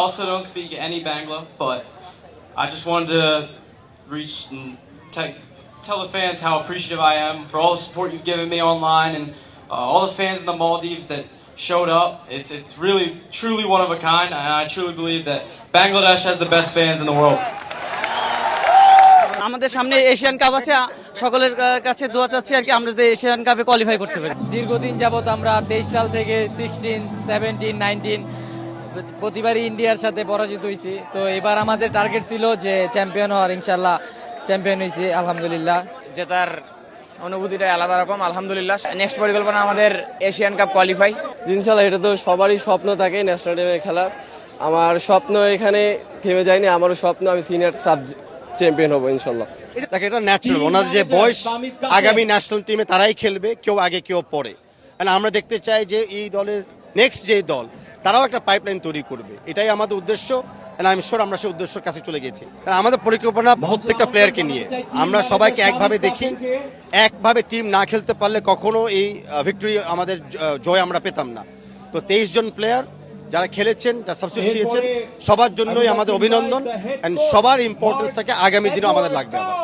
also don't speak any Bangla, but I just wanted to reach and tell the fans how appreciative I am for all the support you've given me online and all the fans in the Maldives that showed up. It's really, truly one of a kind, and I truly believe that Bangladesh has the best fans in the world. আমাদের সামনে Asian cup আছে, সকলের কাছে দোয়া চাচ্ছি আর কি আমরা যদি এশিয়ান কাপে কোয়ালিফাই করতে পারি। দীর্ঘদিন যাবত আমরা 23 সাল থেকে 16, 17, 19 প্রতিবারই ইন্ডিয়ার সাথে পরাজিত হয়েছি। তো এবার আমাদের টার্গেট ছিল যে চ্যাম্পিয়ন হওয়ার, ইনশাল্লাহ চ্যাম্পিয়ন হয়েছি আলহামদুলিল্লাহ। জেতার অনুভূতিটা আলাদা রকম আলহামদুলিল্লাহ। নেক্সট পরিকল্পনা আমাদের এশিয়ান কাপ কোয়ালিফাই। ইনশাল্লাহ, এটা তো সবারই স্বপ্ন থাকে ন্যাশনাল টিমে খেলার। আমার স্বপ্ন এখানে থেমে যায়নি, আমারও স্বপ্ন আমি সিনিয়র সাব চ্যাম্পিয়ন হবো ইনশাল্লাহ। এটা ন্যাচারাল, ওনাদের যে বয়স আগামী ন্যাশনাল টিমে তারাই খেলবে, কেউ আগে কেউ পরে। আমরা দেখতে চাই যে এই দলের নেক্সট যে দল তারাও একটা পাইপলাইন তৈরি করবে, এটাই আমাদের উদ্দেশ্য। আমি শিওর আমরা সেই উদ্দেশ্যের কাছে চলে গেছি। আমাদের পরিকল্পনা প্রত্যেকটা প্লেয়ারকে নিয়ে, আমরা সবাইকে একভাবে দেখি। একভাবে টিম না খেলতে পারলে কখনো এই ভিক্টরি আমাদের জয় আমরা পেতাম না। তো 23 জন প্লেয়ার যারা খেলেছেন, যারা সাবস্টিটিউট হয়েছেন, সবার জন্যই আমাদের অভিনন্দন। সবার ইম্পর্টেন্সটাকে আগামী দিনেও আমাদের লাগবে আবার।